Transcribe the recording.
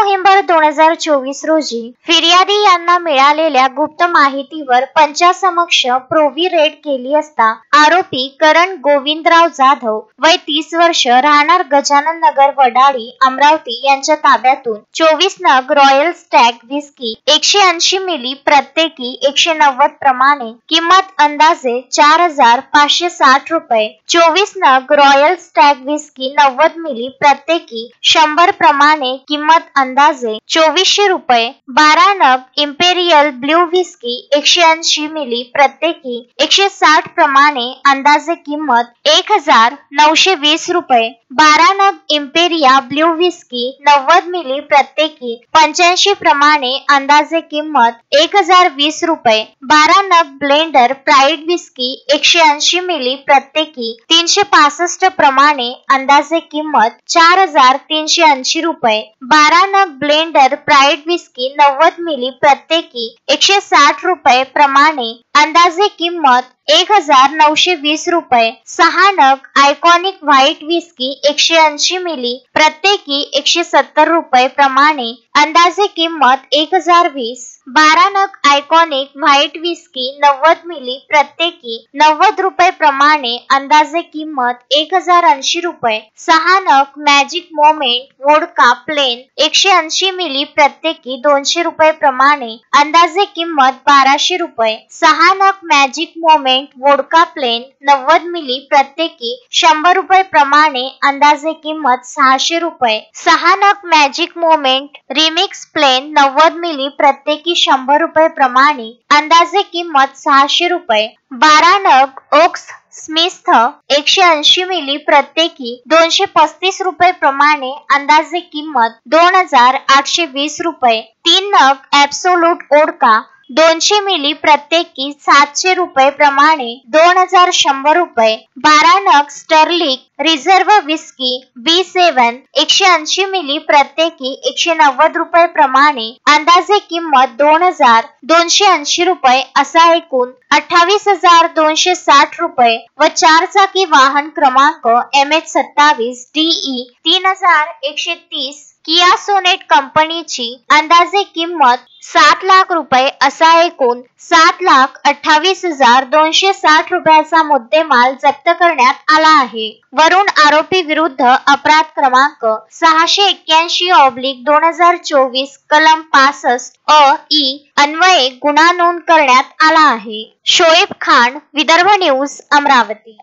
November 2024 रोजी फिर्यादी यांना मिळालेल्या गुप्त माहितीवर पंचासमक्ष प्रोव्ही रेड केली असता आरोपी करण गोविंदराव जाधव वय 30 वर्ष राहणार गजानन नगर वडाळी अमरावती यांच्या ताब्यातून 24 नग रॉयल स्टॅग व्हिस्की 180 मिली प्रत्येकी 190 प्रमाणे किंमत अंदाजे 4,560 रुपये, 24 नग रॉयल स्टॅग व्हिस्की 90 मिली प्रत्येकी 100 प्रमाणे किंमत अंदाजे 2400 रुपये, 12 नग इम्पेरियल ब्ल्यू व्हिस्की 180 मिली प्रत्येकी 160 प्रमाणे अंदाजे किंमत 1,920 रुपये, 12 नग इम्पेरिया ब्ल्यू व्हिस्की 90 मिली प्रत्येकी 85 प्रमाणे अंदाजे किंमत 1,020 रुपये, 12 नग ब्लेंडर प्राइड व्हिस्की 180 मिली प्रत्येकी 365 प्रमाणे अंदाजे किंमत 4,380 रुपये, 12 नग ब्लेंडर प्राइड व्हिस्की 90 मिली प्रत्येकी 160 रुपये प्रमाणे अंदाजे किंमत 1,920 रुपये, 6 नग आयकॉनिक व्हाईट व्हिस्की 180 मिली प्रत्येकी 170 रुपये प्रमाणे अंदाजे किंमत 1,020, 12 नग आयकॉनिक व्हाईट व्हिस्की 90 मिली प्रत्येकी 90 रुपये प्रमाणे अंदाजे किंमत 1,080 रुपये, 6 नग मॅजिक मोमेंट वोडका प्लेन 180 मिली प्रत्येकी 200 रुपये प्रमाणे अंदाजे किंमत 1,200 रुपये, 6 नग मॅजिक मोमेंट वोडका प्लेन 90 मिली प्रत्येकी 100 रुपये प्रमाणे अंदाजे किंमत 600 रुपये, 6 नग मॅजिक मोमेंट रिमिक्स प्लेन 90 मिली प्रत्येकी 100 रुपये प्रमाणे अंदाजे किंमत 600 रुपये, 12 नग ओक्स स्मिथ 180 मिली प्रत्येकी 235 रुपये प्रमाणे अंदाजे किंमत 2,820 रुपये, 3 नग ॲब्सोल्यूट वोडका 200 मिली प्रत्येकी 700 रुपये प्रमाणे 2,100 रुपये, 12 नग स्टर्लिंग रिझर्व व्हिस्की B7 180 मिली प्रत्येकी 190 रुपये प्रमाणे अंदाजे किंमत 2,280 रुपये असा एकूण 28,260 रुपये व 4 चाकी वाहन क्रमांक MH27 DE 3130 किया सोनेट कंपनीची अंदाजे किंमत 7 लाख रुपये असा एकूण 7,28,260 रुपयाचा मुद्देमाल जप्त करण्यात आला आहे. वरून आरोपी विरुद्ध अपराध क्रमांक 681/2024 कलम 65 अ/ई अन्वये गुन्हा नोंद करण्यात आला आहे. शोएब खान, विदर्भ न्यूज, अमरावती.